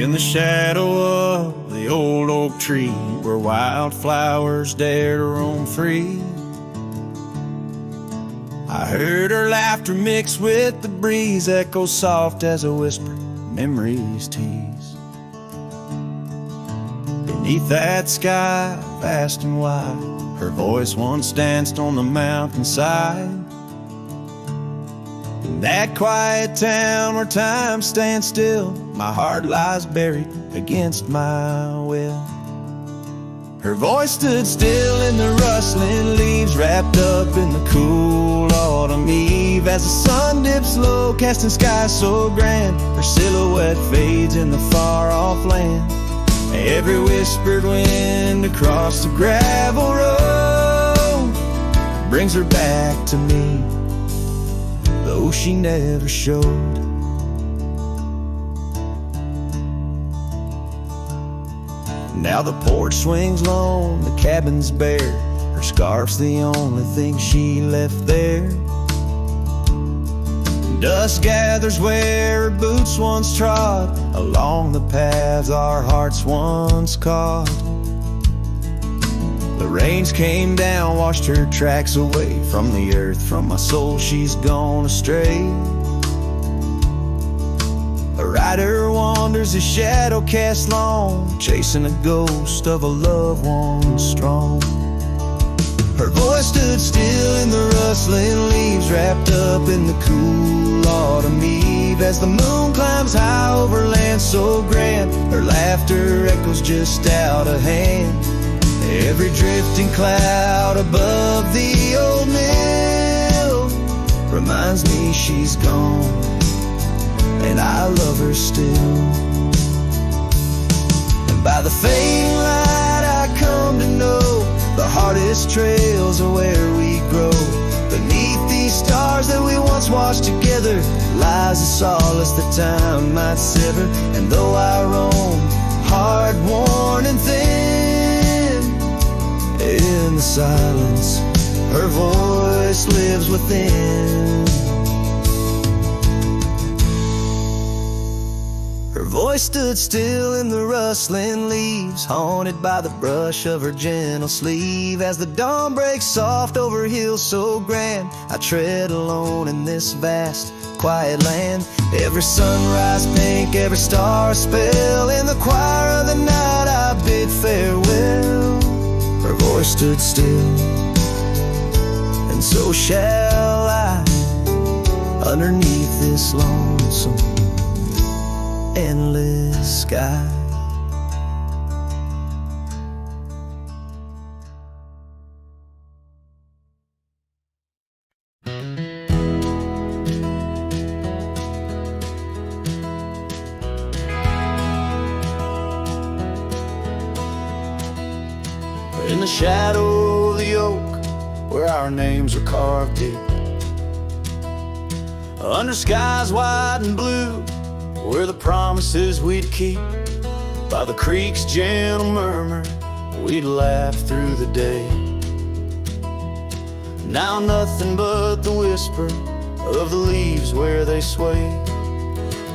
in the shadow of the old oak tree, where wildflowers dare to roam free. I heard her laughter mix with the breeze, echo soft as a whisper, memories tease. Beneath that sky, vast and wide, her voice once danced on the mountainside. In that quiet town where time stands still, my heart lies buried against my will. Her voice stood still in the rustling leaves, wrapped up in the cool autumn eve. As the sun dips low, casting skies so grand, her silhouette fades in the far-off land. Every whispered wind across the gravel road brings her back to me, though she never showed. Now the porch swings lone, the cabin's bare, her scarf's the only thing she left there. Dust gathers where her boots once trod, along the paths our hearts once caught. The rains came down, washed her tracks away from the earth, from my soul she's gone astray. A rider wanders, his shadow cast long, chasing a ghost of a loved one strong. Her voice stood still in the rustling leaves, wrapped up in the cool autumn eve. As the moon climbs high over land so grand, her laughter echoes just out of hand. Every drifting cloud above the old mill reminds me she's gone, and I love her still. And by the fading light I come to know, the hardest trails are where we grow. Beneath these stars that we once watched together lies a solace that time might sever. And though I roam, hard, worn and thin, in the silence her voice lives within. Her voice stood still in the rustling leaves, haunted by the brush of her gentle sleeve. As the dawn breaks soft over hills so grand, I tread alone in this vast, quiet land. Every sunrise pink, every star a spell, in the choir of the night I bid farewell. Her voice stood still, and so shall I, underneath this lonesome endless sky. In the shadow of the oak, where our names were carved deep, under skies white and blue, where the promises we'd keep, by the creek's gentle murmur we'd laugh through the day. Now nothing but the whisper of the leaves where they sway.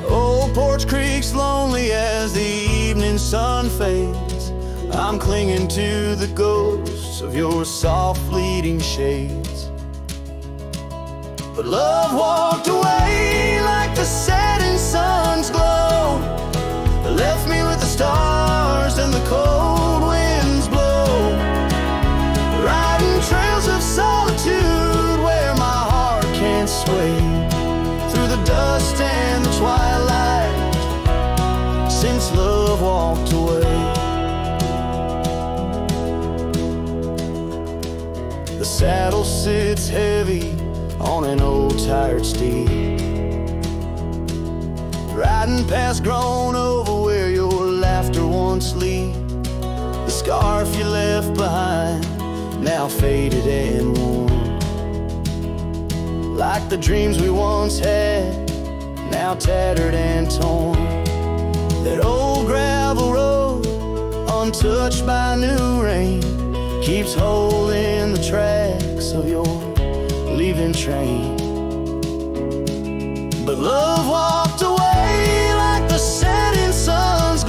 Old Porch Creek's lonely as the evening sun fades. I'm clinging to the ghosts of your soft fleeting shades. But love walked away like the setting sun's glow, left me with the stars and the cold winds blow, riding trails of solitude where my heart can't sway, through the dust and the twilight, since love walked away. The saddle sits heavy on an old tired steed, riding past grown over where your laughter once lead. The scarf you left behind, now faded and worn, like the dreams we once had, now tattered and torn. That old gravel road, untouched by new rain, keeps holding the tracks of your leaving train. But love walked away like the setting sun's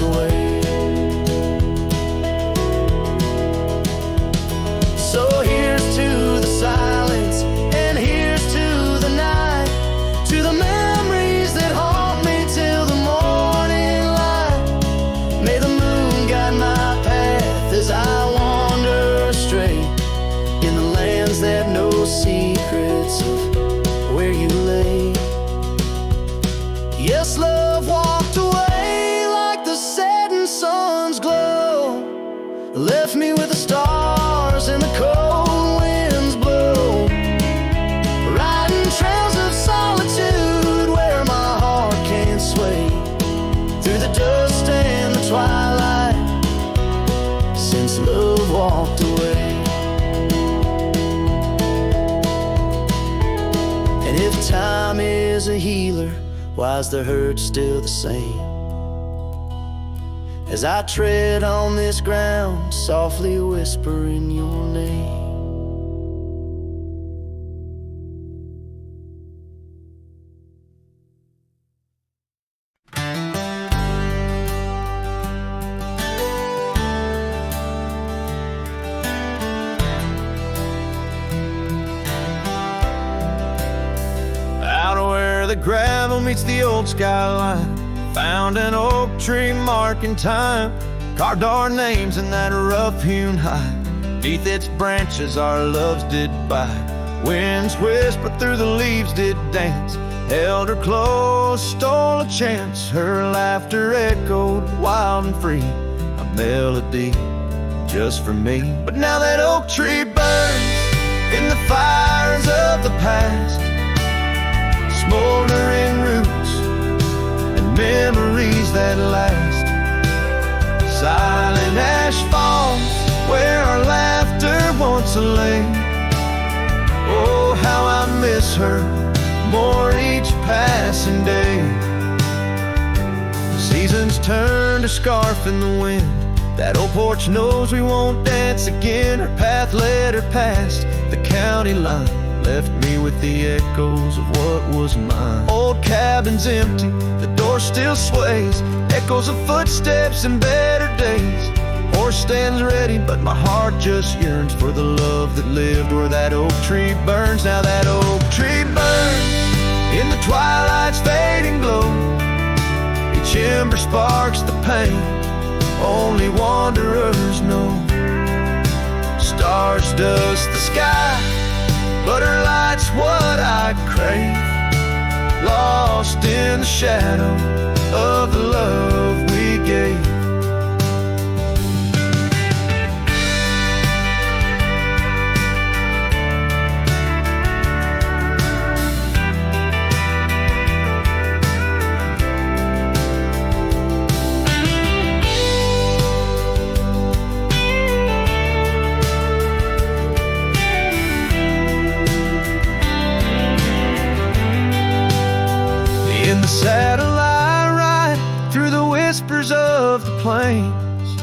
away. So here's to the silence, and here's to the night, to the memories that haunt me till the morning light. May the moon guide my path as I wander astray in the lands that know secrets of where you lay. Yes, love walked away like the setting sun's glow, left me with the stars and the cold winds blow, riding trails of solitude where my heart can't sway, through the dust and the twilight, since love walked away. And if time is a healer, why's the hurt still the same? As I tread on this ground, softly whispering your name. Out where the gravel meets the old skyline, found an oak tree marking time, carved our names in that rough-hewn hide. Beneath its branches our loves did bide. Winds whispered through the leaves did dance, held her close, stole a chance. Her laughter echoed wild and free, a melody just for me. But now that oak tree burns in the fires of the past, smoldering roots and memories that last. Silent ash falls where our laughter once lay. Oh, how I miss her more each passing day. Seasons turn to scarf in the wind. That old porch knows we won't dance again. Her path led her past the county line, left me with the echoes of what was mine. Old cabin's empty, the door still sways, echoes of footsteps in better days. Horse stands ready, but my heart just yearns for the love that lived where that oak tree burns. Now that oak tree burns in the twilight's fading glow. Each ember sparks the pain only wanderers know. Stars dust the sky, but her light's what I crave, lost in the shadow of the love we gave. In the saddle I ride through the whispers of the plains,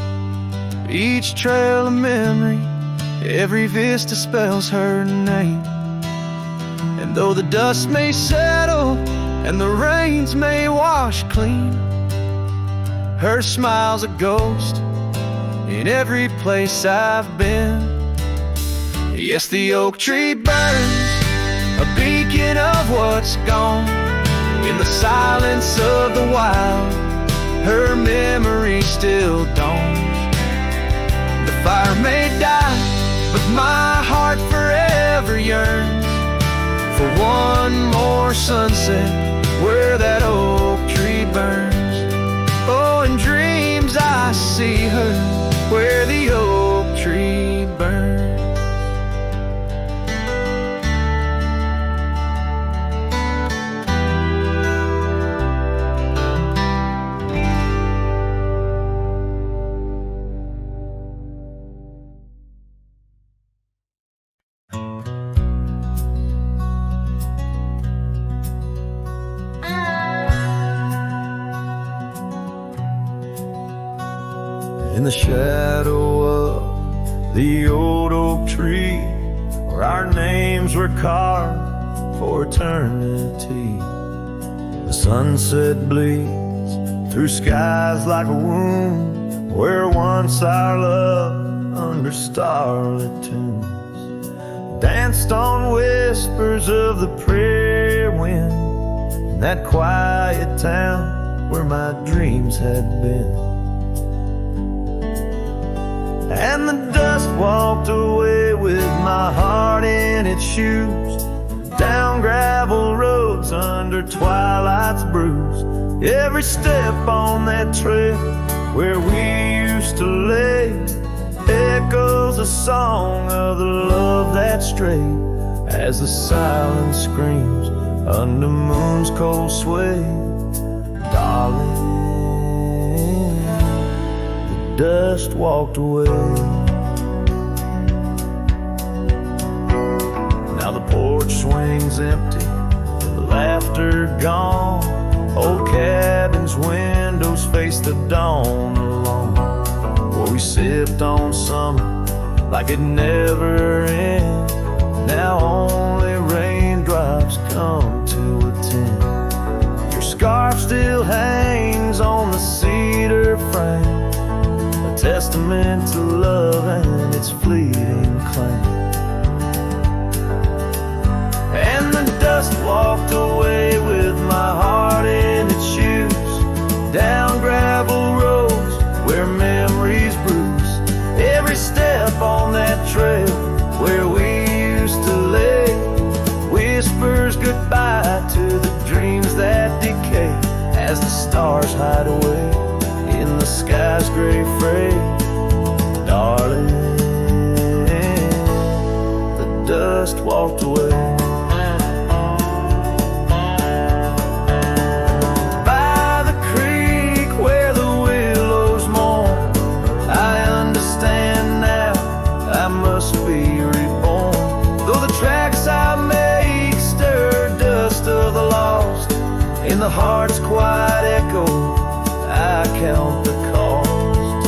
each trail a memory, every vista spells her name. And though the dust may settle and the rains may wash clean, her smile's a ghost in every place I've been. Yes, the oak tree burns, a beacon of what's gone. In the silence of the wild, her memory still dawns. The fire may die, but my heart forever yearns for one more sunset where that oak tree burns. Oh, in dreams I see her where the oak tree burns. In the shadow of the old oak tree, where our names were carved for eternity, the sunset bleeds through skies like a wound, where once our love under starlit tunes danced on whispers of the prairie wind, in that quiet town where my dreams had been. And the dust walked away with my heart in its shoes, down gravel roads under twilight's bruise. Every step on that trail where we used to lay echoes a song of the love that strayed, as the silence screams under moon's cold sway. Darling, the dust walked away. Now the porch swings empty, the laughter gone. Old cabin's windows face the dawn alone, where we sipped on summer like it never ends. Now only raindrops come to attend. Your scarf still hangs on the cedar frame, a testament to love and its fleeting claim. And the dust walked away with my heart in its shoes, down gravel roads where memories bruise. Every step on that trail where we used to lay whispers goodbye to the dreams that decay, as the stars hide away in the sky's gray fray. Darling, the dust walked away. In the heart's quiet echo, I count the cost.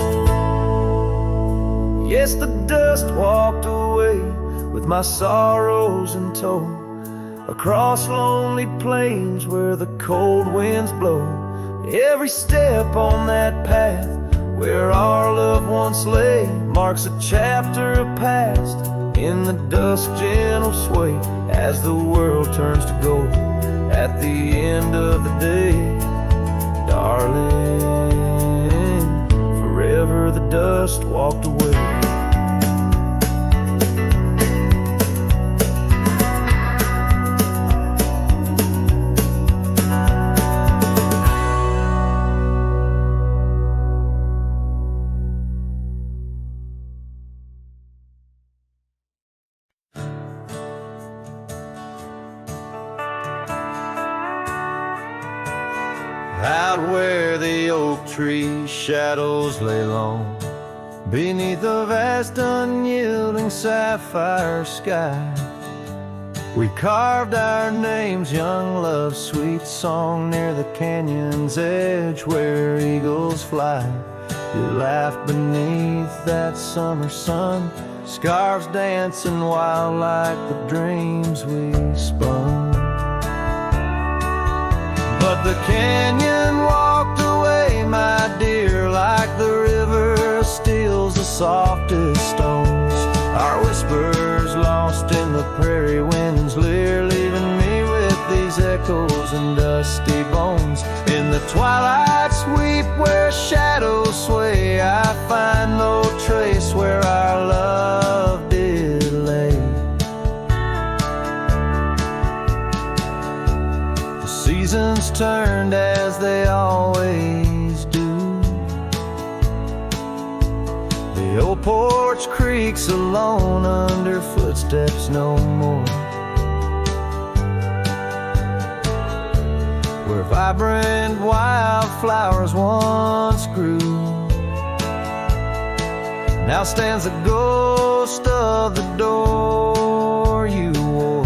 Yes, the dust walked away with my sorrows in tow, across lonely plains where the cold winds blow. Every step on that path where our love once lay marks a chapter of past in the dusk's gentle sway, as the world turns to gold at the end of the day. Darling, forever the dust walked away. Out where the oak tree shadows lay long, beneath a vast unyielding sapphire sky, we carved our names, young love's sweet song, near the canyon's edge where eagles fly. You laughed beneath that summer sun, scarves dancing wild like the dreams we spun. But the canyon walked away, my dear, like the river steals the softest stones. Our whispers lost in the prairie wind's leer, leaving me with these echoes and dusty bones. In the twilight sweep where shadows sway, I find no trace where our love did lay. Seasons turned as they always do. The old porch creaks alone under footsteps no more, where vibrant wildflowers once grew. Now stands the ghost of the door you wore.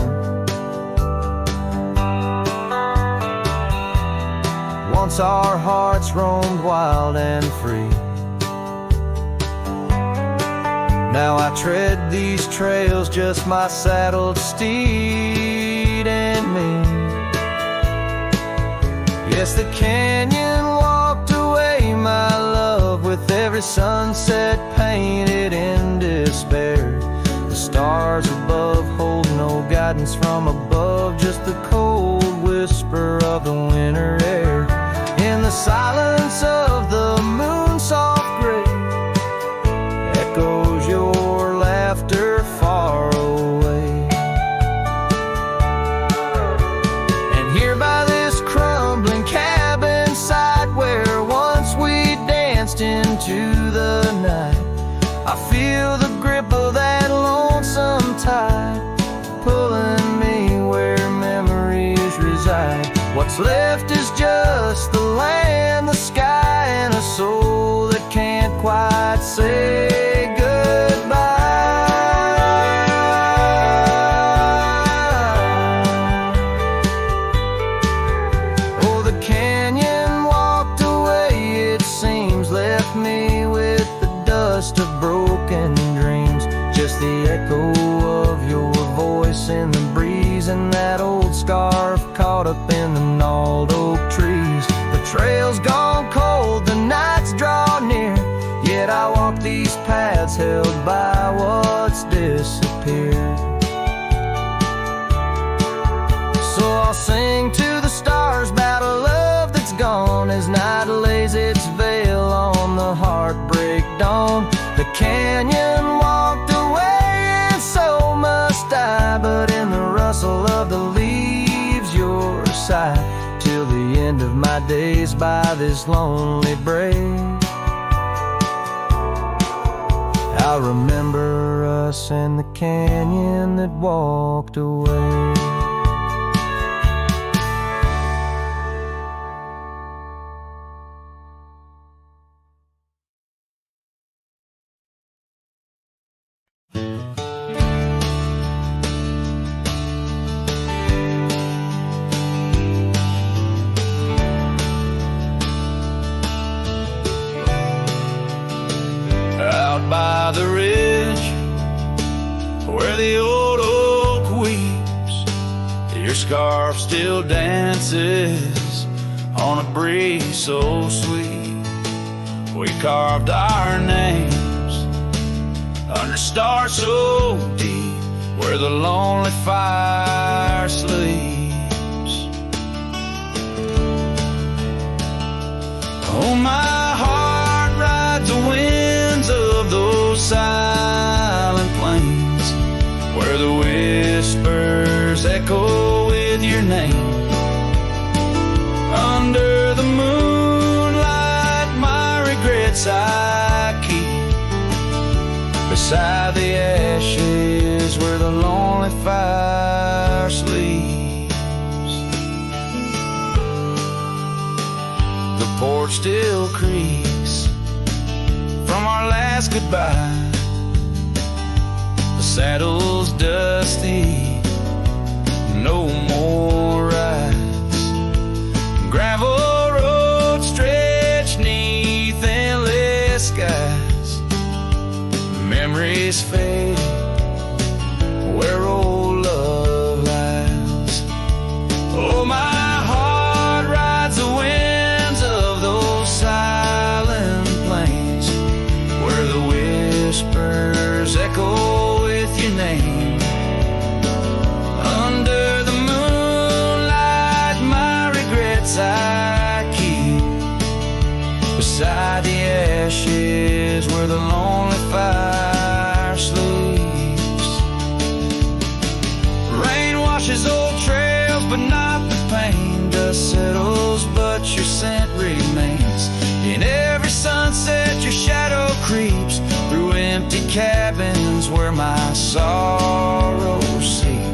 Once our hearts roamed wild and free. Now I tread these trails, just my saddled steed and me. Yes, the canyon walked every sunset painted in despair. The stars above hold no guidance from above, just the cold whisper of the winter air. In the silence of the moon's soft gray, echoes your laughter far away. And here by this crumbling cabin site where once we danced into the night, I feel the grip of that lonesome tide pulling me where memories reside. What's left is just the land, the sky, and a soul that can't quite say goodbye. Oh, the canyon walked away, it seems, left me with the dust of broken dreams. Just the echo of your voice in the breeze, and that old scarf caught up in the gnarled oak trees. The trail's gone cold, the nights draw near, yet I walk these paths held by what's disappeared. So I'll sing to the stars about a love that's gone as night lays its veil on the heartbreak dawn. The canyon walked away and so must I, but in the rustle of the leaves your side, till the end of my days by this lonely brae. I'll remember us and the canyon that walked away. By the ridge where the old oak weeps, your scarf still dances on a breeze so sweet. We carved our names under stars so deep where the lonely fire sleeps. Oh, my heart rides the winds of those silent plains where the whispers echo with your name. Under the moonlight, my regrets I keep beside the ashes where the lonely fire sleeps. The porch still creaks from our last goodbye. The saddle's dusty, no more rides. Gravel roads stretch neath endless skies. Memories fade where old love lies. Oh, my heart rides the winds of those silent plains where the whispers echo with your name. Under the moonlight, my regrets I keep beside the ashes where the lonely fire sleeps. Rain washes old trails, but not the pain. Dust settles, but your scent remains. In every sunset, your shadow creeps through empty cabins where my sorrow seeps.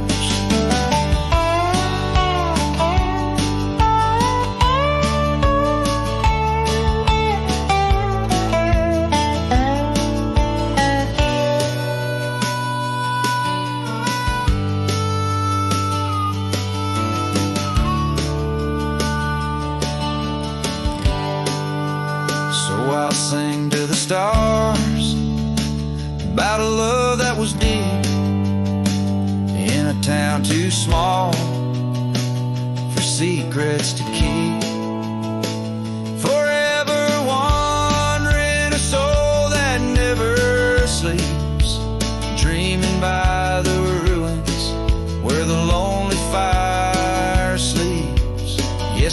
So I'll sing to the stars about a love that was deep in a town too small for secrets to keep. Forever wandering a soul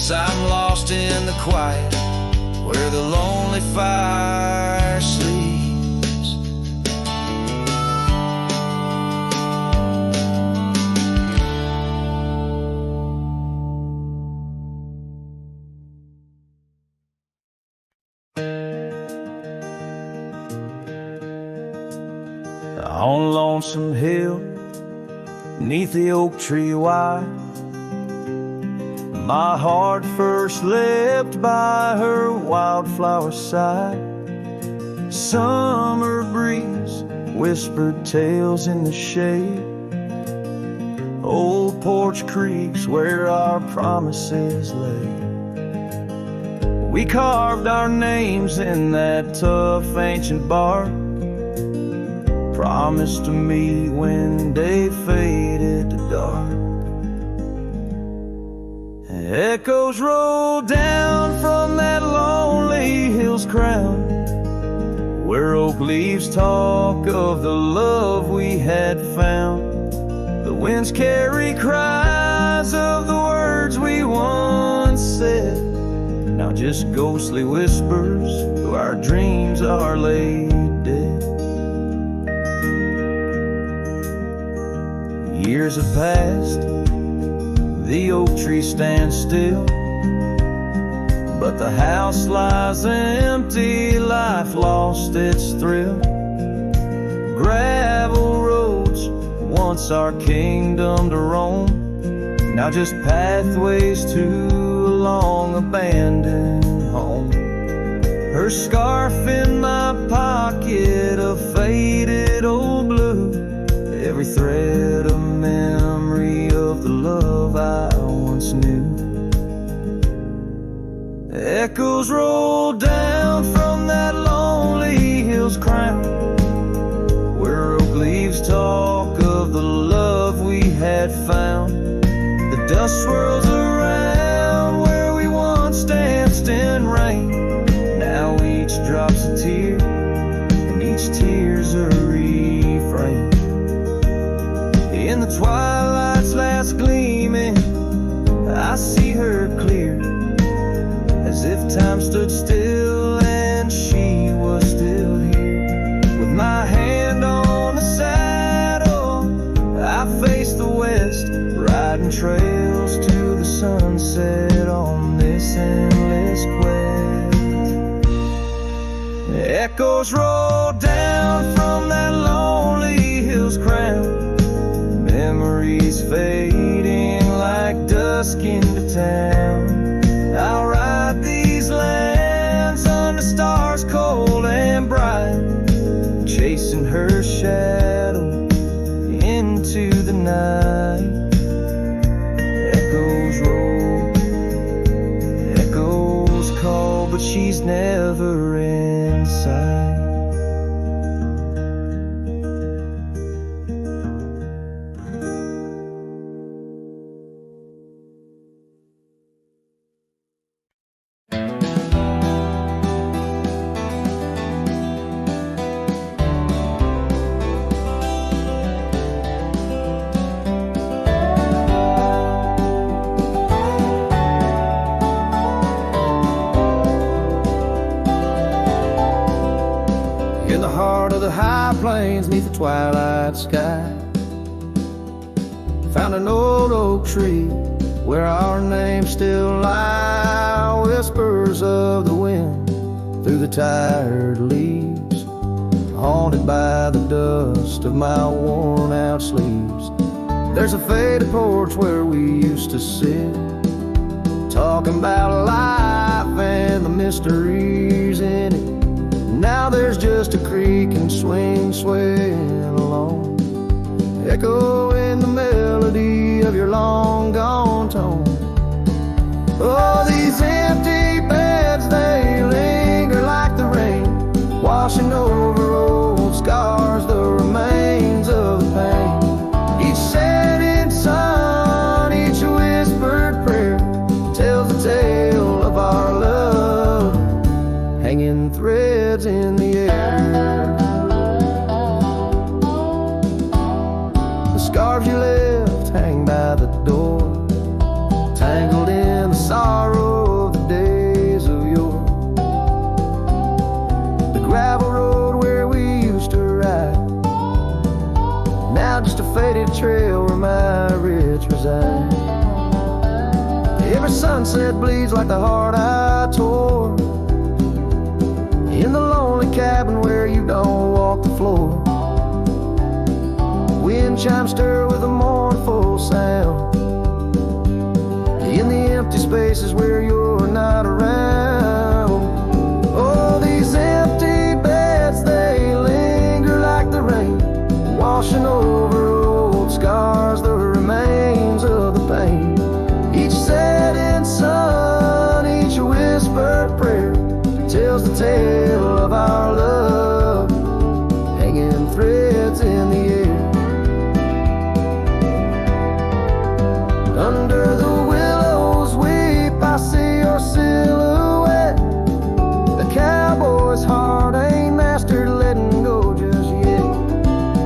Guess I'm lost in the quiet where the lonely fire sleeps. On Lonesome Hill, neath the oak tree wide, my heart first leapt by her wildflower side. Summer breeze whispered tales in the shade. Old porch creeks where our promises lay. We carved our names in that tough ancient bark. Promised to meet when day faded to dark. Echoes roll down from that lonely hill's crown, where oak leaves talk of the love we had found. The winds carry cries of the words we once said, now just ghostly whispers though our dreams are laid dead. Years have passed, the oak tree stands still, but the house lies empty, life lost its thrill. Gravel roads, once our kingdom to roam, now just pathways to a long abandoned home. Her scarf in my pocket, a faded old blue, every thread a memory of the love I once knew. Echoes roll down from that lonely hill's crown, where oak leaves talk of the love we had found. The dust swirls around where we once danced in rain. Now each drop's a tear, and each tear's a refrain. In the twilight's last gleaming, I see her clear, as if time stood still and she was still here. With my hand on the saddle, I face the west, riding trails to the sunset on this endless quest. Echoes roll down from that lonely hill's crown, memories fading like dusk into town. I'll ride these lands under stars cold and bright, chasing her shadow into the night. Echoes roll, echoes call, but she's never in sight. Plains neath the twilight sky, found an old oak tree where our names still lie. Whispers of the wind through the tired leaves, haunted by the dust of my worn out sleeves. There's a faded porch where we used to sit, talking about life and the mysteries in it. Now there's just a creak and swing swaying along, echoing the melody of your long gone tone. Oh, these empty beds, they linger like the rain, washing over old scars, the remains of the pain. Each setting sun, each whispered prayer tells the tale of our love, hanging threads in the air. The scarves you left hang by the door, tangled in the sorrow trail where my rich reside. Every sunset bleeds like the heart I tore in the lonely cabin where you don't walk the floor. Wind chimes stir with a mournful sound in the empty spaces where you're not around. Oh, these empty beds, they linger like the rain, washing over old scars, the remains of the pain. Each setting sun, each whispered prayer tells the tale of our love, hanging threads in the air. Under the willows weep, I see your silhouette. The cowboy's heart ain't mastered letting go just yet.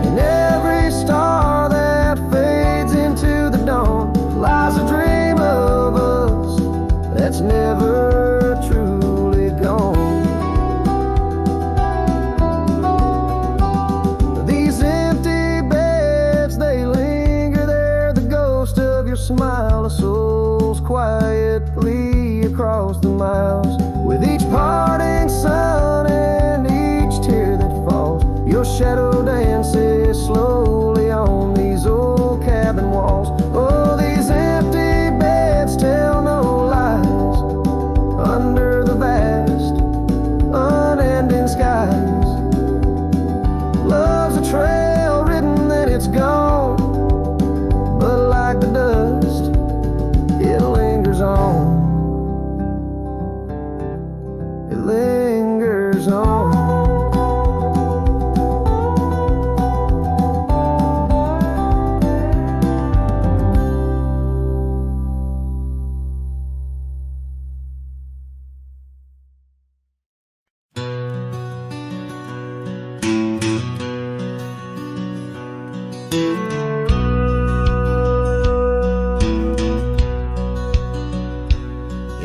And every star that fades into the dawn lies a dream of us that's never truly gone. These empty beds, they linger there, the ghost of your smile, a soul's quietly across the miles. With each parting sun and each tear that falls, your shadow dances slowly on these old cabin walls. Oh, these empty beds tell no lies under the vast, unending skies. Love's a trail written, then it's gone, but like the dust, it lingers on. It lingers on.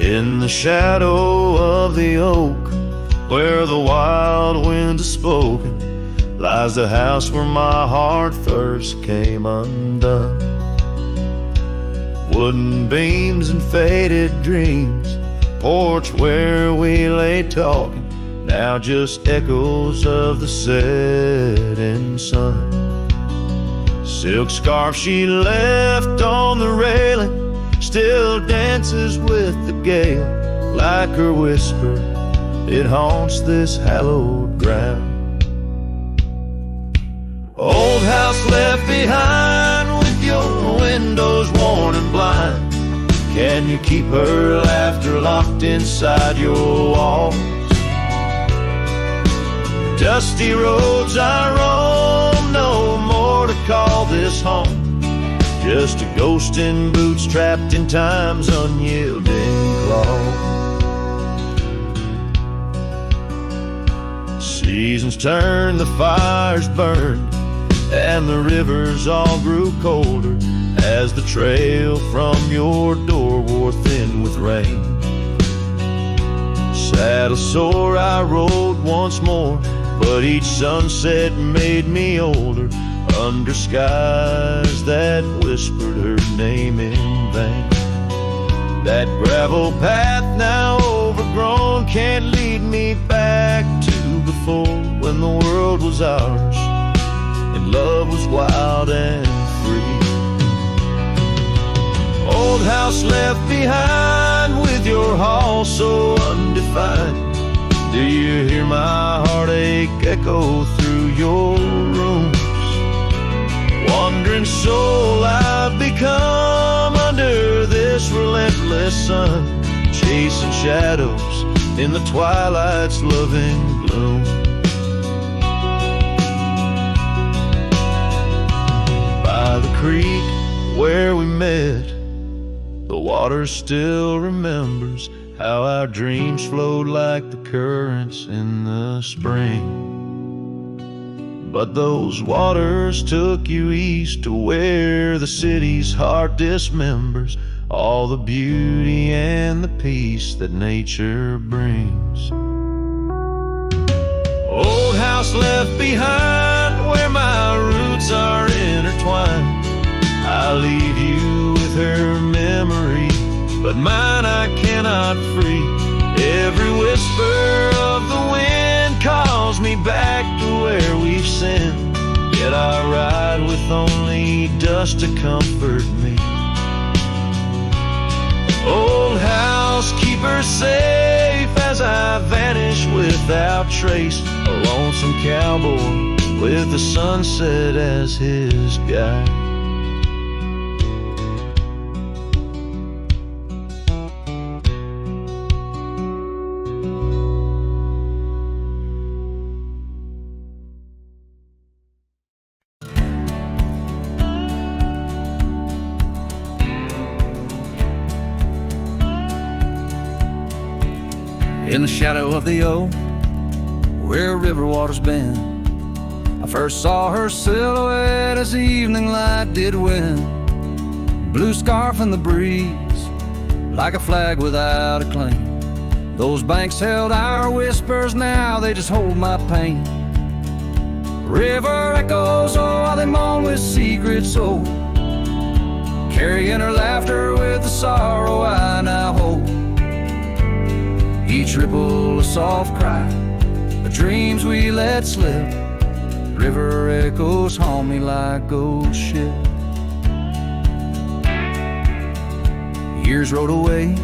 In the shadow of the oak, where the wild wind has spoken, lies the house where my heart first came undone. Wooden beams and faded dreams, porch where we lay talking, now just echoes of the setting sun. Silk scarf she left on the railing still dances with the gale, like her whisper, it haunts this hallowed ground. Old house left behind with your windows worn and blind, can you keep her laughter locked inside your walls? Dusty roads I roam, no more to call this home, just a ghost in boots trapped in time's unyielding claw. Seasons turned, the fires burned, and the rivers all grew colder as the trail from your door wore thin with rain. Saddle sore I rode once more, but each sunset made me older, under skies that whispered her name in vain. That gravel path now overgrown can't lead me back to before, when the world was ours and love was wild and free. Old house left behind with your hall so undefined, do you hear my heartache echo through your rooms? Wandering soul I've become under this relentless sun, chasing shadows in the twilight's loving gloom. By the creek where we met, the water still remembers how our dreams flowed like the currents in the spring. But those waters took you east to where the city's heart dismembers all the beauty and the peace that nature brings. Old house left behind where my roots are intertwined, but mine I cannot free. Every whisper of the wind calls me back to where we've sinned, yet I ride with only dust to comfort me. Old house, keep her safe as I vanish without trace. A lonesome cowboy with the sunset as his guide. In the shadow of the oak, where river water's been, I first saw her silhouette as the evening light did win. Blue scarf in the breeze, like a flag without a claim. Those banks held our whispers, now they just hold my pain. River echoes, oh, how they moan with secrets old, carrying her laughter with the sorrow I now hold. Each ripple a soft cry, the dreams we let slip. River echoes haunt me like ghost ship. Years rode away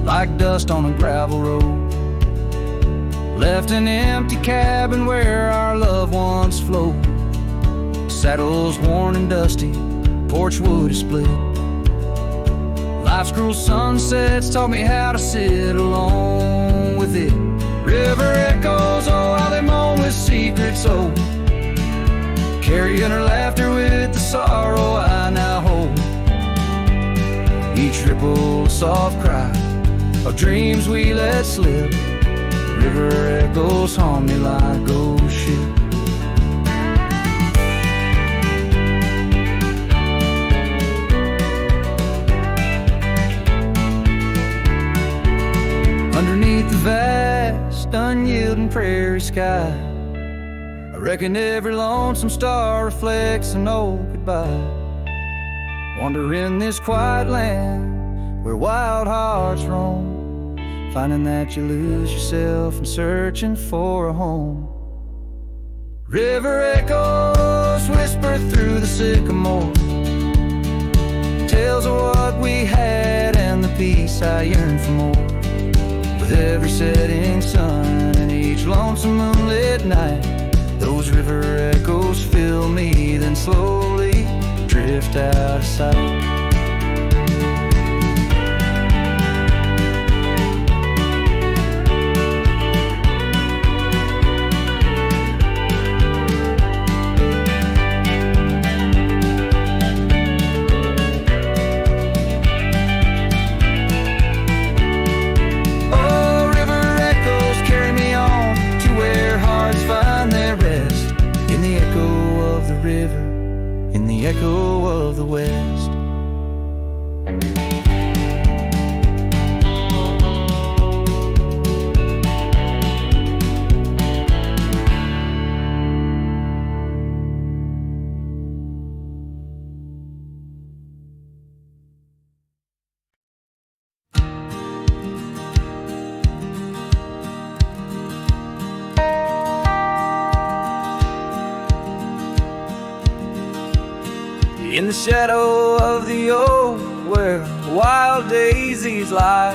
like dust on a gravel road, left an empty cabin where our loved ones float. Saddles worn and dusty, porch wood is split. Life's cruel sunsets taught me how to sit alone with it. River echoes, oh, how they moan with secrets so, carrying her laughter with the sorrow I now hold. Each ripple a soft cry of dreams we let slip. River echoes haunt me like ghost ship. Underneath the vast, unyielding prairie sky, I reckon every lonesome star reflects an old goodbye. Wander in this quiet land where wild hearts roam, finding that you lose yourself and searching for a home. River echoes whisper through the sycamore, tales of what we had and the peace I yearn for more. With every setting sun and each lonesome moonlit night, those river echoes fill me, then slowly drift out of sight. In the echo of the West. In the shadow of the oak where wild daisies lie,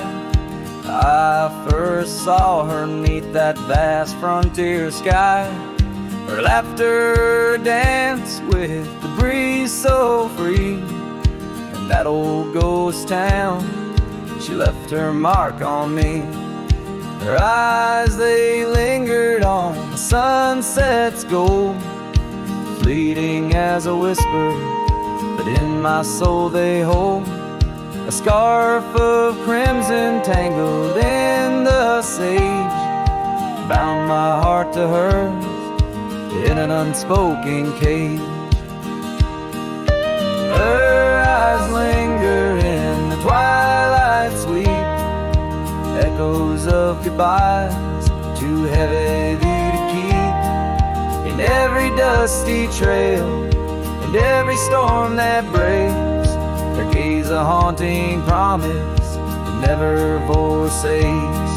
I first saw her 'neath that vast frontier sky. Her laughter danced with the breeze so free. In that old ghost town, she left her mark on me. Her eyes, they lingered on the sunset's gold, fleeting as a whisper, but in my soul they hold a scarf of crimson tangled in the sage, bound my heart to hers in an unspoken cage. Her eyes linger in the twilight sweet, echoes of goodbyes too heavy to keep. In every dusty trail and every storm that breaks, there gaze a haunting promise to never forsakes.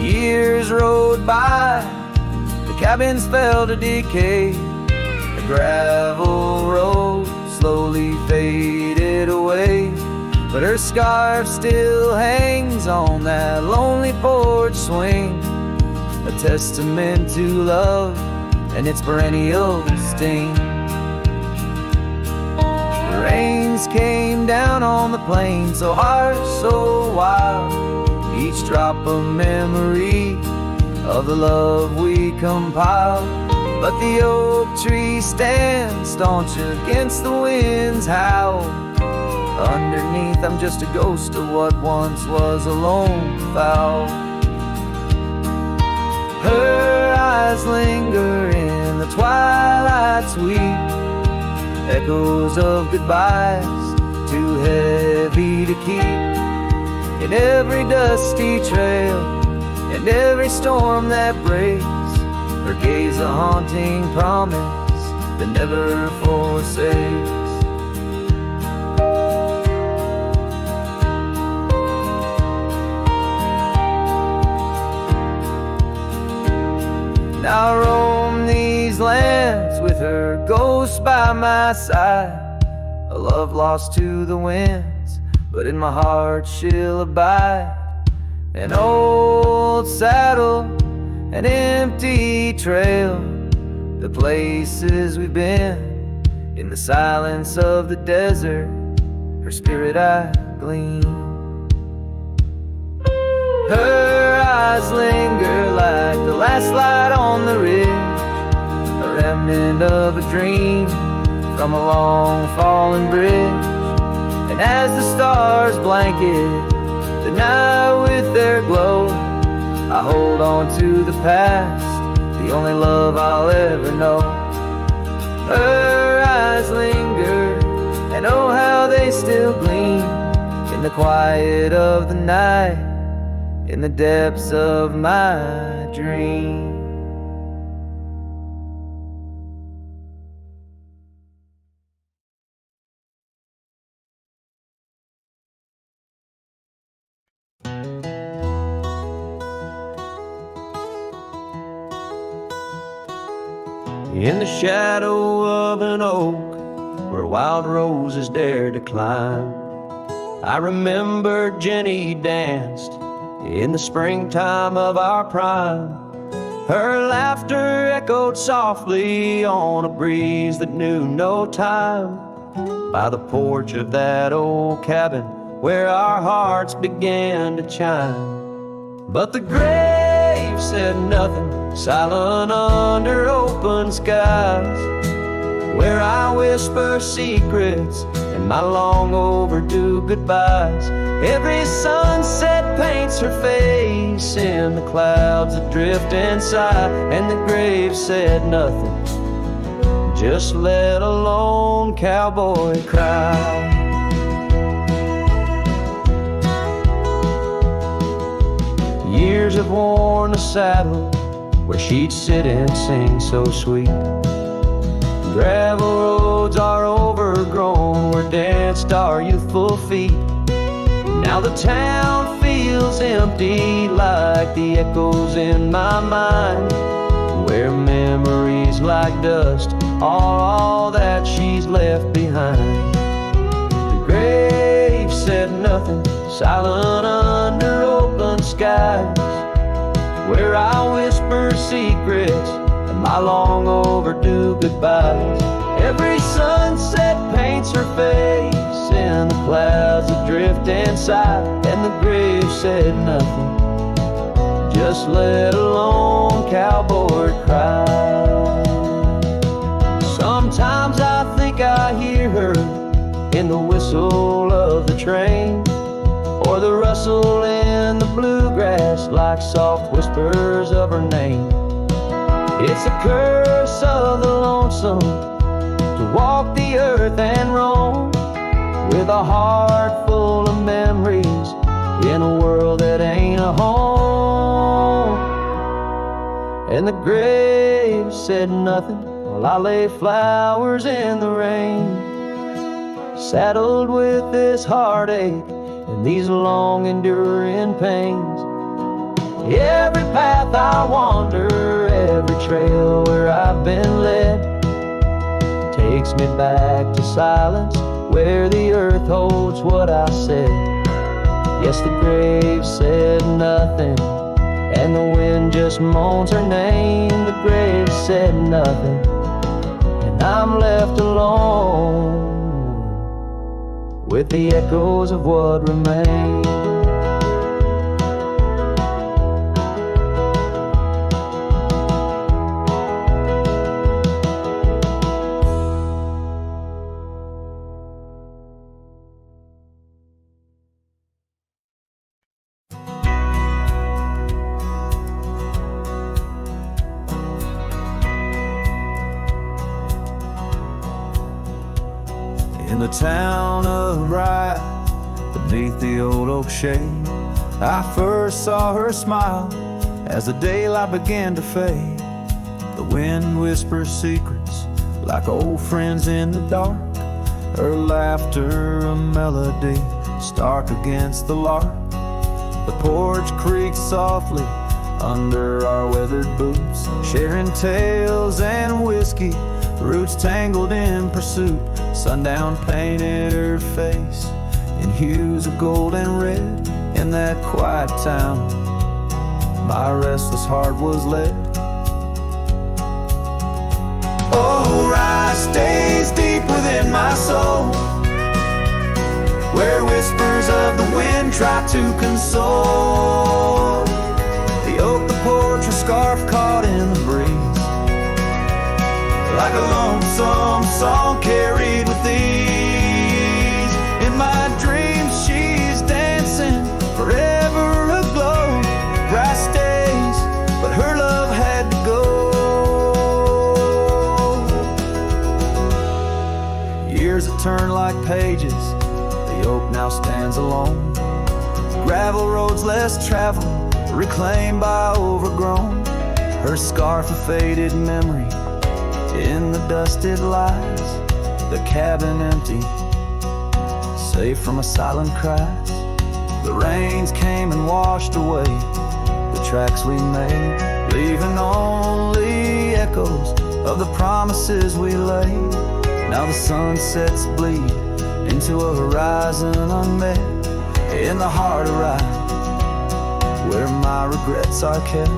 Years rode by, the cabins fell to decay. The gravel road slowly faded away, but her scarf still hangs on that lonely porch swing, a testament to love and its perennial sting. The rains came down on the plain, so harsh, so wild, each drop a memory of the love we compiled. But the oak tree stands staunch against the wind's howl. Underneath I'm just a ghost of what once was a lone fowl. Her eyes linger in the twilight sweet, echoes of goodbyes too heavy to keep. In every dusty trail and every storm that breaks, her gaze a haunting promise that never forsakes. Now I roam these lands with her ghost by my side, a love lost to the winds, but in my heart she'll abide. An old saddle, an empty trail, the places we've been, in the silence of the desert, her spirit I glean. Her eyes linger like the last light on the ridge, a remnant of a dream from a long fallen bridge. And as the stars blanket the night with their glow, I hold on to the past, the only love I'll ever know. Her eyes linger, and oh how they still gleam in the quiet of the night, in the depths of my dream. In the shadow of an oak where wild roses dare to climb, I remember Jenny danced in the springtime of our prime. Her laughter echoed softly on a breeze that knew no time, by the porch of that old cabin where our hearts began to chime. But the grave said nothing, silent under open skies, where I whisper secrets and my long overdue goodbyes. Every sunset paints her face in the clouds that drift inside, and the grave said nothing, just let a lone cowboy cry. Years have worn the saddle where she'd sit and sing so sweet. Gravel roads are overgrown where danced our youthful feet. Now the town feels empty like the echoes in my mind, where memories like dust are all that she's left behind. The grave said nothing, silent under open skies, where I whisper secrets and my long overdue goodbyes. Every sunset paints her face in the clouds that drift inside, and the grave said nothing, just let a lone cowboy cry. Sometimes I think I hear her in the whistle of the train, or the rustle in the bluegrass like soft whispers of her name. It's a curse of the lonesome to walk the earth and roam, with a heart full of memories in a world that ain't a home. And the grave said nothing while I lay flowers in the rain. saddled with this heartache and these long enduring pains. Every path I wander, every trail where I've been led, takes me back to silence, where the earth holds what I said. Yes, the grave said nothing, and the wind just moans her name. The grave said nothing, and I'm left alone with the echoes of what remains. In the town of Bryan, beneath the old oak shade, I first saw her smile as the daylight began to fade. The wind whispers secrets like old friends in the dark, her laughter a melody stark against the lark. The porch creaks softly under our weathered boots, sharing tales and whiskey, roots tangled in pursuit. Sundown painted her face in hues of gold and red. In that quiet town, my restless heart was led. Oh, Rye stays deep within my soul, where whispers of the wind try to console. The oak, the porch, a scarf caught in the breeze, like a lonesome song carried with ease. In my dreams she's dancing, forever aglow. Rye stays, but her love had to go. Years have turned like pages, the oak now stands alone. Gravel roads less traveled, reclaimed by overgrown. Her scarf a faded memory, in the dusted lies, the cabin empty, safe from a silent cries. The rains came and washed away the tracks we made, leaving only echoes of the promises we laid. Now the sunsets bleed into a horizon unmet, in the heart of Rye, where my regrets are kept.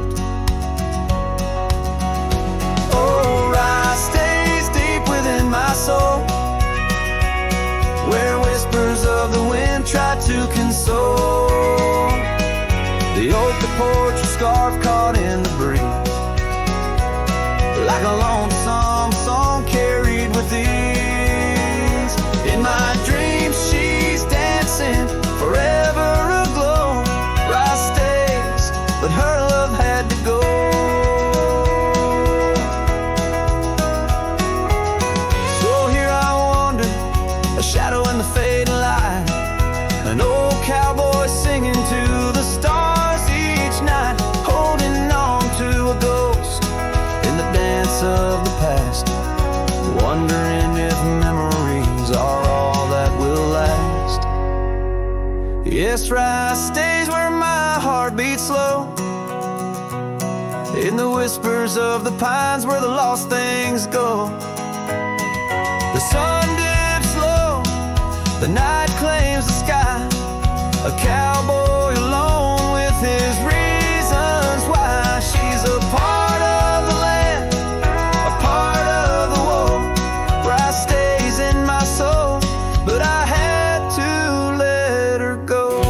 My soul, where whispers of the wind try to console. The oak, the porch, a scarf caught in the breeze, like a lonesome song carried with ease. In my dreams she's dancing, forever aglow. Rye stays, but her love had to go. Shadow in the fading light, an old cowboy singing to the stars each night, holding on to a ghost in the dance of the past, wondering if memories are all that will last. Yes, Rye stays where my heart beats slow, in the whispers of the pines where the lost things go. The sun dips low, the night claims the sky, a cowboy alone with his reasons why. She's a part of the land, a part of the woe. Rye stays in my soul, but I had to let her go.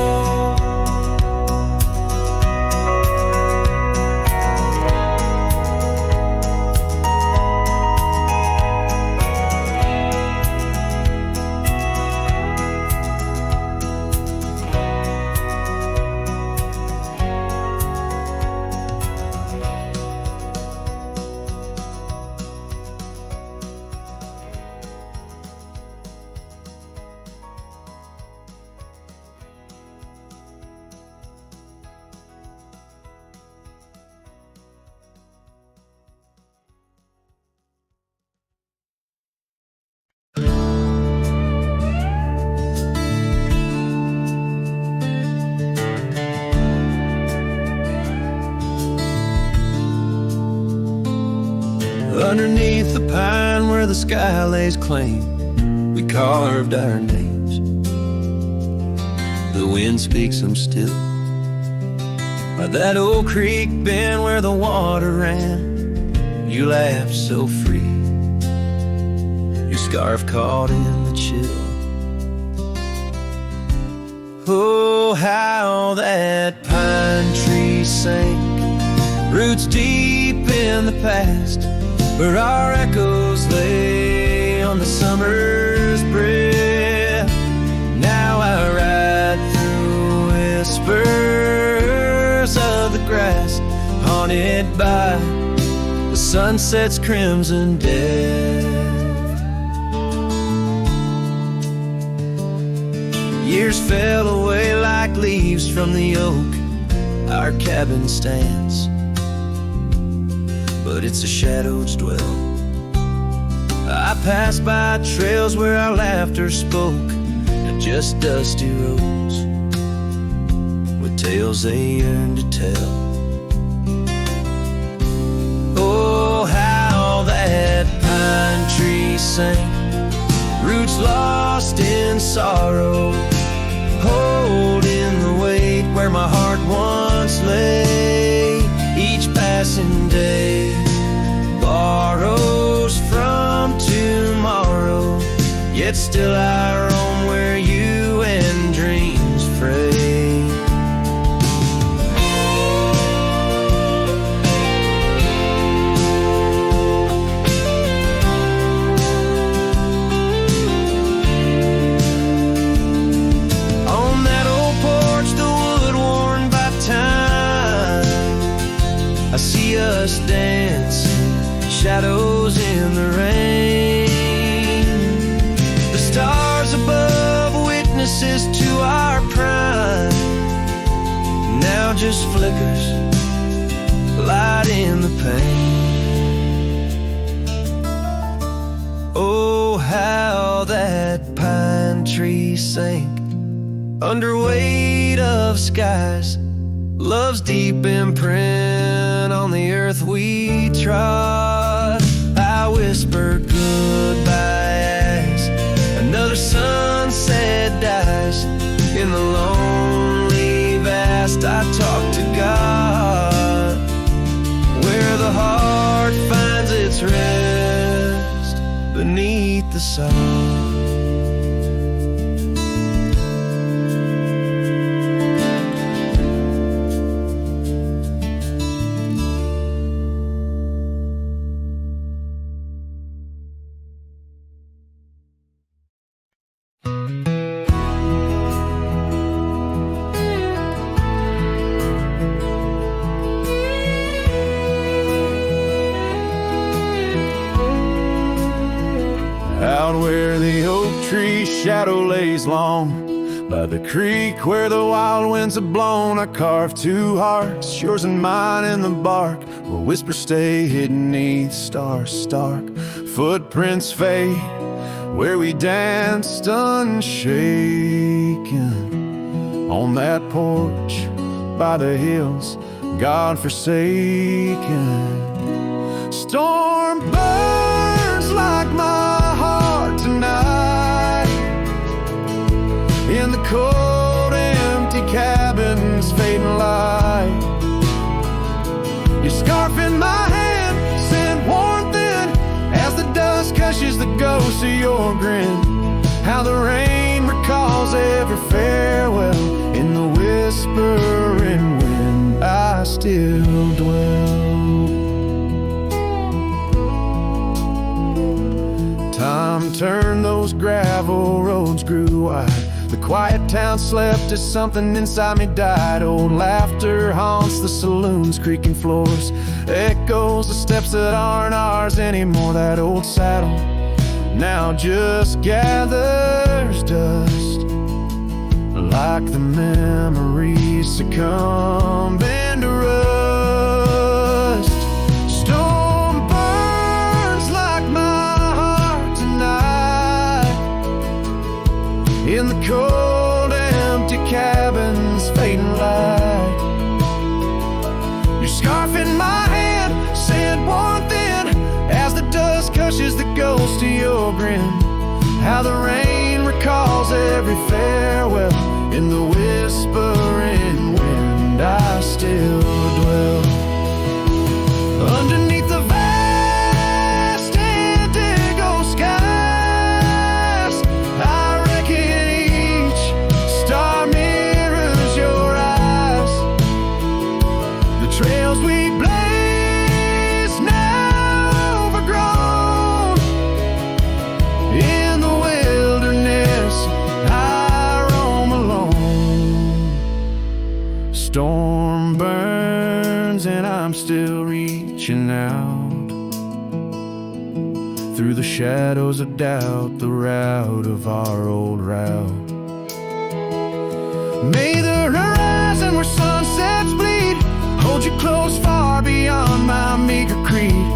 Underneath the pine where the sky lays claim, we carved our names. The wind speaks them still. By that old creek bend where the water ran, you laughed so free, your scarf caught in the chill. Oh, how that pine tree sank, roots deep in the past, where our echoes lay on the summer's breath. Now I ride through whispers of the grass, haunted by the sunset's crimson death. Years fell away like leaves from the oak our cabin stands, but it's a shadow's dwell. I pass by trails where our laughter spoke, and just dusty roads with tales they yearn to tell. Oh, how that pine tree sang, roots lost in sorrow, holding the weight where my heart once lay. Each passing day borrows from tomorrow, yet still I roam where you and dreams fray. On that old porch, the wood worn by time, I see us dancing, shadows in the rain. The stars above, witnesses to our prime, now just flickers, light in the pain. Oh, how that pine tree sank under weight of skies, love's deep imprint on the earth we trod. I whisper goodbye as another sunset dies. In the lonely vast I talk to God, where the heart finds its rest beneath the sun. Out where the oak tree shadow lays long, by the creek where the wild winds have blown, I carved two hearts, yours and mine, in the bark, where whispers stay hidden neath stars stark. Footprints fade where we danced unshaken, on that porch by the hills, God-forsaken. Storm burns like my heart tonight, in the cold, empty cabin's fading light. Your scarf in my hand sent warmth in, as the dust cushions the ghost of your grin. How the rain recalls every farewell, in the whispering wind I still dwell. Time turned, those gravel roads grew wide, the quiet town slept as something inside me died. Old laughter haunts the saloon's creaking floors, echoes the steps that aren't ours anymore. That old saddle now just gathers dust, like the memories succumbing to rust. Storm burns like my heart tonight, in the cold, empty cabin's fading light. Your scarf in my hand sent warmth in, as the how the rain recalls every farewell. In the whispering wind I still dwell. Underneath the vast indigo skies, I reckon each star mirrors your eyes. The trails we blaze now overgrown. In the wilderness I roam alone. Storm burns and I'm still reaching out through the shadows of doubt, the route of our old route. May the horizon where sunsets bleed hold you close far beyond my meager creed.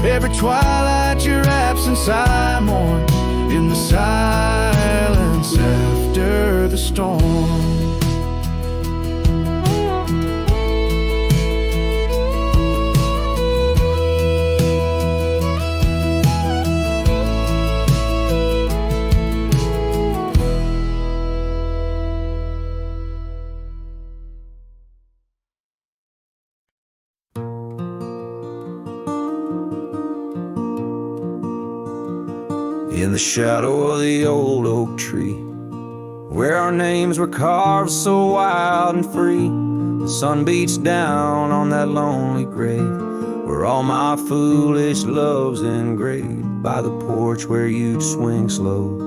Every twilight your absence I mourn in the silence after the storm. In the shadow of the old oak tree, where our names were carved so wild and free, the sun beats down on that lonely grave, where all my foolish love's engraved. By the porch where you'd swing slow,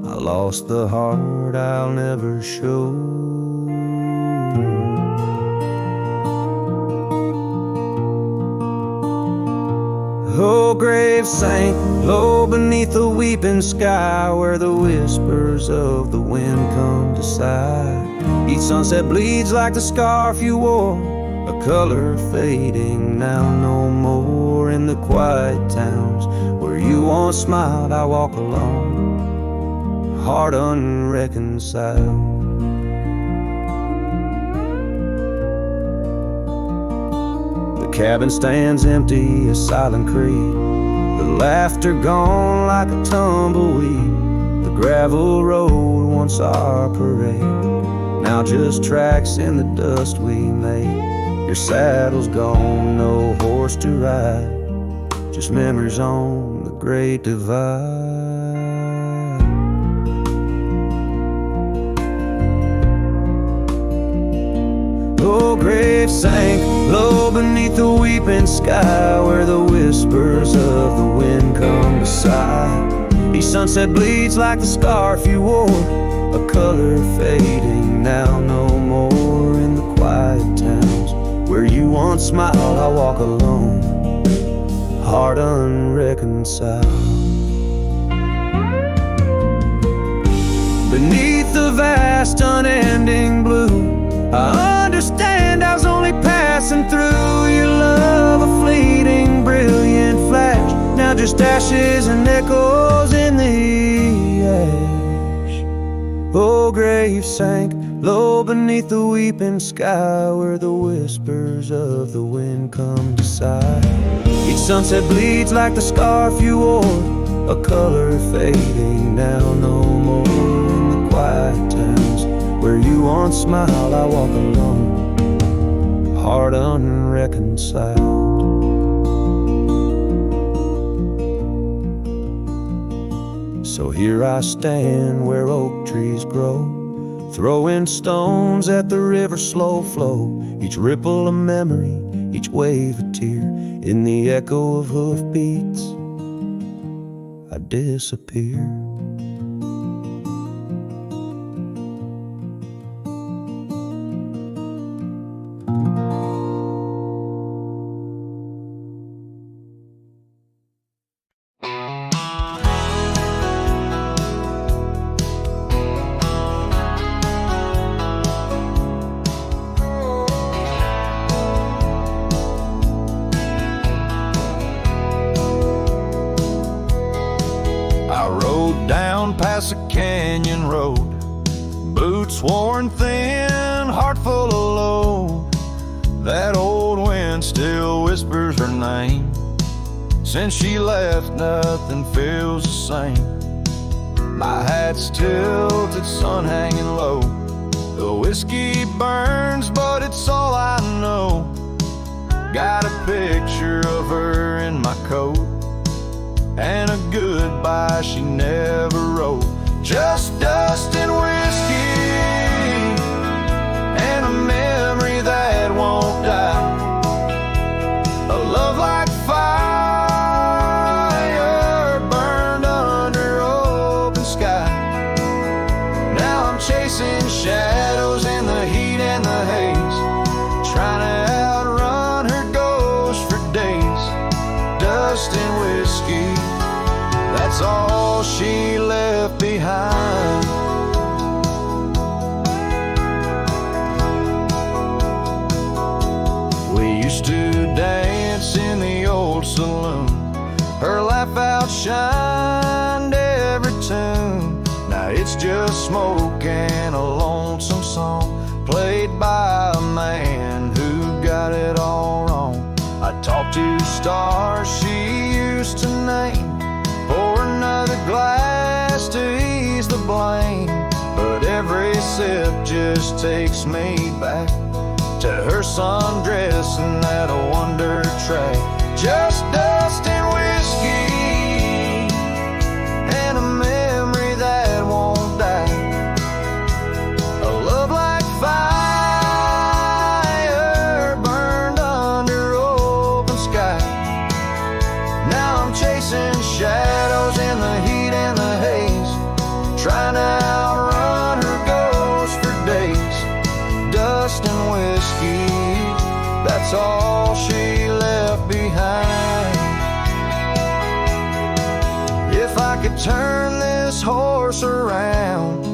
I lost the heart I'll never show. Oh, grave sank low beneath the weeping sky, where the whispers of the wind come to sigh. Each sunset bleeds like the scarf you wore, a color fading now no more. In the quiet towns where you once smiled, I walk alone, heart unreconciled. The cabin stands empty, a silent creed, the laughter gone like a tumbleweed. The gravel road, once our parade, now just tracks in the dust we made. Your saddle's gone, no horse to ride, just memories on the great divide. Oh, grave sank low beneath the weeping sky, where the whispers of the wind come to sigh. Each sunset bleeds like the scarf you wore, a color fading now no more. In the quiet towns where you once smiled, I walk alone, heart unreconciled. Beneath the vast unending blue, I understand I was only passing through. Your love, a fleeting, brilliant flash, now just ashes and echoes in the ash. Oh, grave sank low beneath the weeping sky, where the whispers of the wind come to sigh. Each sunset bleeds like the scarf you wore, a color fading now no more. In the quiet towns where you once smiled, I walk alone, heart unreconciled. So here I stand where oak trees grow, throwing stones at the river's slow flow. Each ripple a memory, each wave a tear. In the echo of hoofbeats, I disappear. Past a canyon road, boots worn thin, heart full of load. That old wind still whispers her name. Since she left, nothing feels the same. My hat's tilted, sun hanging low. The whiskey burns, but it's all I know. Got a picture of her in my coat, and a goodbye she never wrote. Just dust and whiskey, and a memory that won't die. A love like fire, burned under open sky. Now I'm chasing shadows in the heat and the haze, trying to outrun her ghost for days. Dust and whiskey, that's all she left behind. We used to dance in the old saloon. Her laugh outshined every tune. Now it's just smoke and a lonesome song, played by a man who got it all wrong. I talked to stars she used to name, pour another glass to ease the blame. But every sip just takes me back to her sundress and that wonder track. Just dust and whiskey, and a memory that won't die. A love like fire, burned under open sky. Now I'm chasing shadows in the heat and the haze, trying to outrun her ghost for days. Dust and whiskey, that's all she left behind. If I could turn this horse around,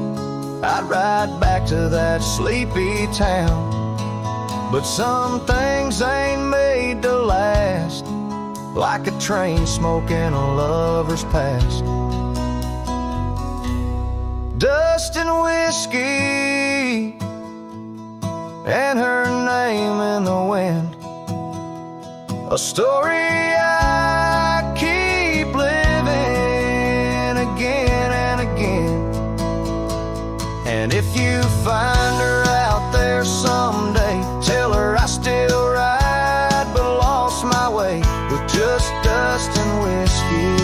I'd ride back to that sleepy town. But some things ain't made to last, like a train smoke in a lover's past. Dust and whiskey, and her name in the wind. A story I keep living again and again. And if you find her out there someday, tell her I still ride but lost my way, with just dust and whiskey,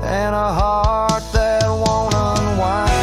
and a heart that won't unwind.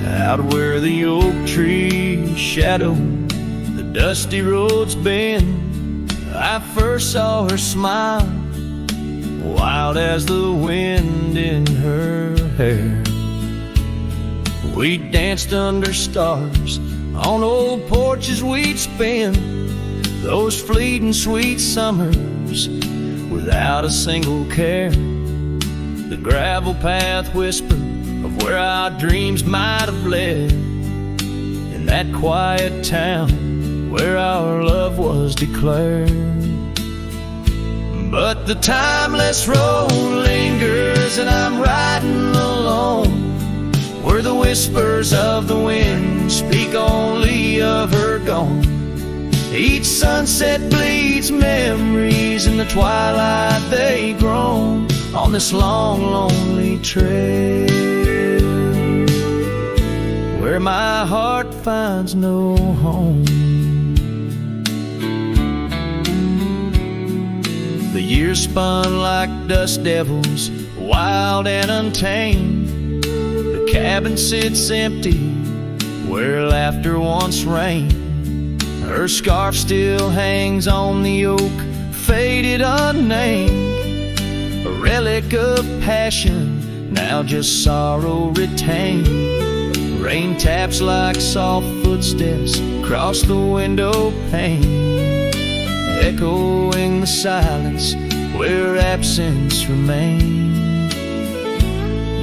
Out where the oak trees shadow the dusty roads bend, I first saw her smile, wild as the wind in her hair. We danced under stars on old porches we'd spend those fleeting sweet summers without a single care. The gravel path whispered of where our dreams might have led, in that quiet town where our love was declared. But the timeless road lingers and I'm riding alone, where the whispers of the wind speak only of her gone. Each sunset bleeds memories, in the twilight they groan on this long, lonely trail, where my heart finds no home. The years spun like dust devils, wild and untamed. The cabin sits empty where laughter once reigned. Her scarf still hangs on the oak, faded unnamed, a relic of passion, now just sorrow retained. Rain taps like soft footsteps across the window pane, echoing the silence where absence remains.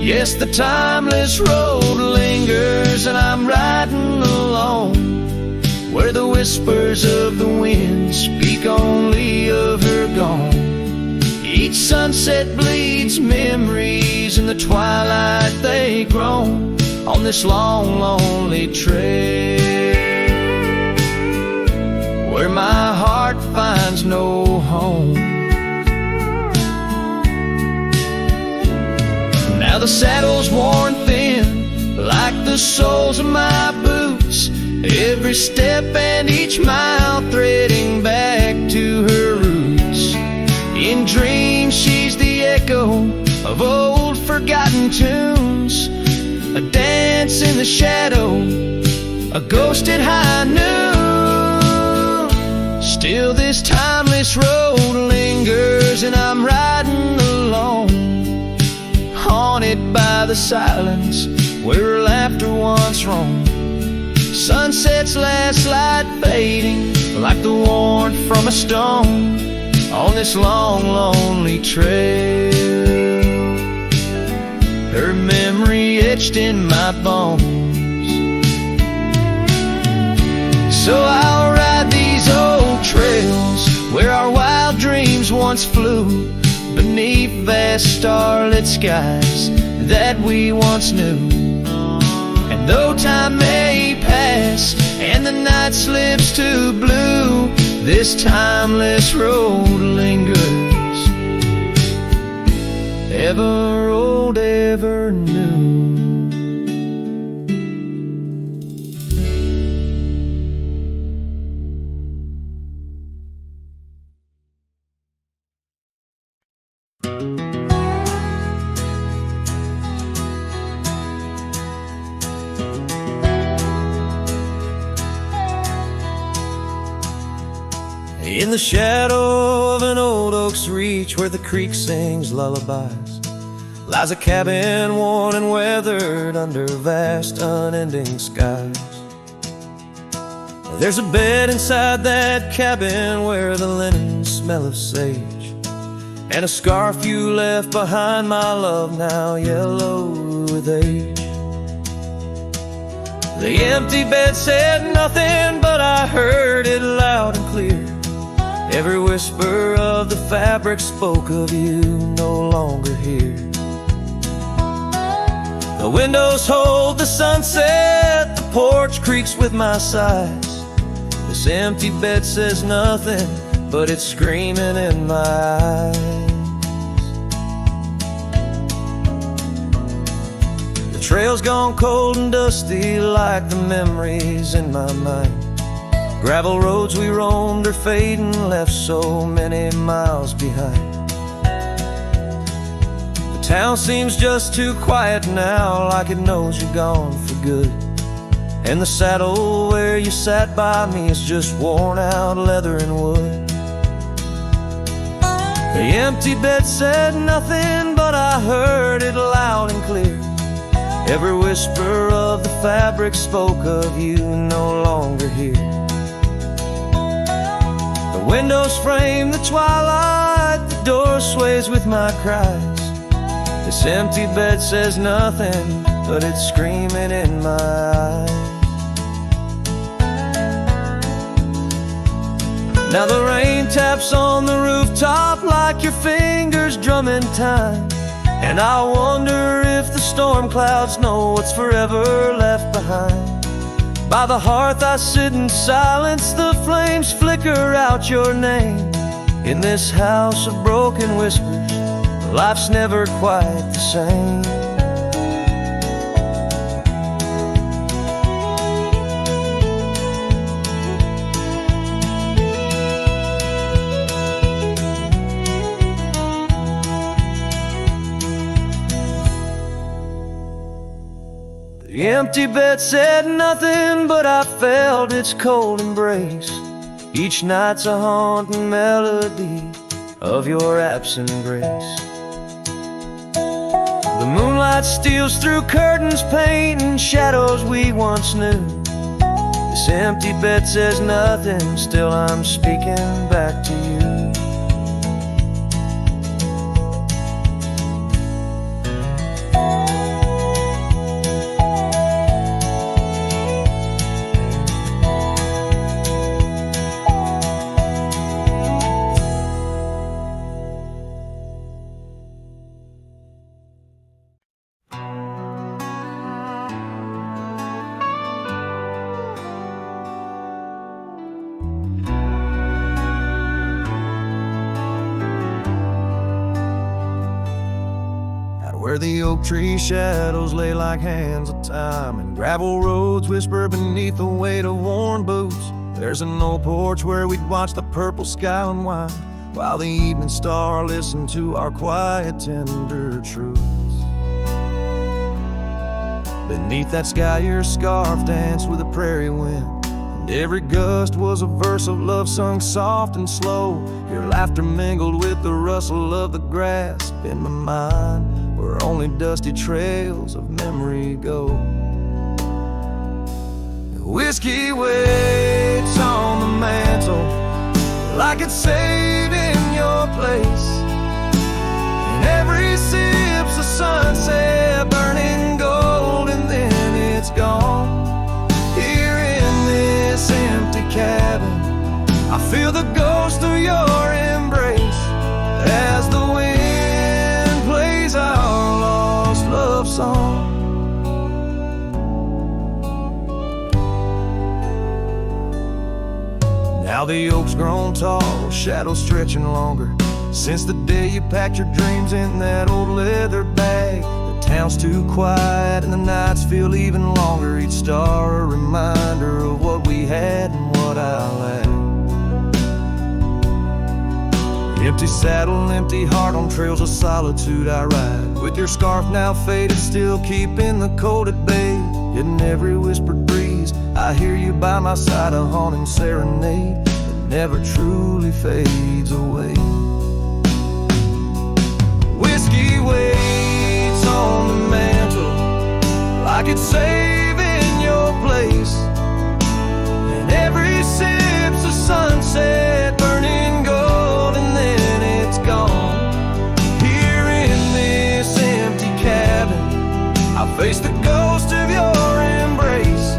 Yes, the timeless road lingers, and I'm riding alone, where the whispers of the wind speak only of her gone. Each sunset bleeds memories, in the twilight they groan, on this long, lonely trail, where my heart finds no home. Now the saddle's worn thin, like the soles of my boots, every step and each mile threading back to her roots. In dreams she's the echo of old forgotten tunes, a dance in the shadow, a ghost at high noon. Still this timeless road lingers, and I'm riding alone, haunted by the silence where laughter once roamed. Sunset's last light fading like the warmth from a stone, on this long, lonely trail, her memory etched in my bones. So I'll ride these old trails where our wild dreams once flew, beneath vast starlit skies that we once knew. And though time may pass and the night slips to blue, this timeless road lingers, ever old, ever new. In the shadow of an old oak's reach, where the creek sings lullabies, lies a cabin worn and weathered under vast unending skies. There's a bed inside that cabin where the linen smell of sage, and a scarf you left behind, my love, now yellow with age. The empty bed said nothing, but I heard it loud and clear. Every whisper of the fabric spoke of you no longer here. The windows hold the sunset, the porch creaks with my sighs. This empty bed says nothing, but it's screaming in my eyes. The trail's gone cold and dusty like the memories in my mind. Gravel roads we roamed are fading, left so many miles behind. The town seems just too quiet now, like it knows you're gone for good. And the saddle where you sat by me is just worn out leather and wood. The empty bed said nothing, but I heard it loud and clear. Every whisper of the fabric spoke of you no longer here. The windows frame the twilight, the door sways with my cries. This empty bed says nothing, but it's screaming in my eyes. Now the rain taps on the rooftop like your fingers drumming time, and I wonder if the storm clouds know what's forever left behind. By the hearth I sit in silence, the flames flicker out your name. In this house of broken whispers, life's never quite the same. The empty bed said nothing, but I felt its cold embrace. Each night's a haunting melody of your absent grace. The moonlight steals through curtains, painting shadows we once knew. This empty bed says nothing, still I'm speaking back to you. where the oak tree shadows lay like hands of time, and gravel roads whisper beneath the weight of worn boots. There's an old porch where we'd watch the purple sky unwind, while the evening star listened to our quiet, tender truths. Beneath that sky your scarf danced with the prairie wind, and every gust was a verse of love sung soft and slow. Your laughter mingled with the rustle of the grass. In my mind where only dusty trails of memory go. Whiskey waits on the mantle like it's saved in your place, and every sip's a sunset burning gold, and then it's gone. Here in this empty cabin, I feel the ghost of your embrace as the wind plays our lost love song. Now the oak's grown tall, shadows stretching longer, since the day you packed your dreams in that old leather bag. The town's too quiet and the nights feel even longer, each star a reminder of what we had and what I lacked. Empty saddle, empty heart, on trails of solitude I ride, with your scarf now faded, still keeping the cold at bay. In every whispered breeze I hear you by my side, a haunting serenade that never truly fades away. Whiskey waits on the mantle like it's saving your place, and every sip's a sunset burning gold, and then it's gone. Here in this empty cabin, I face the ghost of your embrace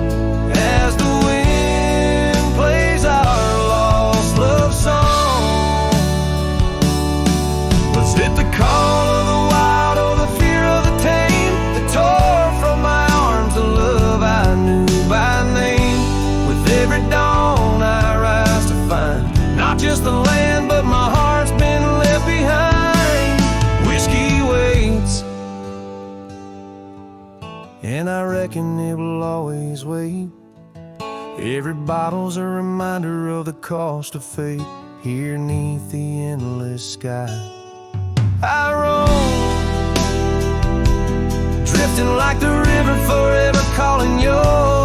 as the wind plays our lost love song. Let's hit the call of the wild or the fear of the tame that tore from my arms the love I knew by name. With every dawn I rise to find not just the land, but my heart's been left behind. Whiskey waits, and I reckon it will always wait. Every bottle's a reminder of the cost of fate. Here neath the endless sky I roam, drifting like the river, forever calling your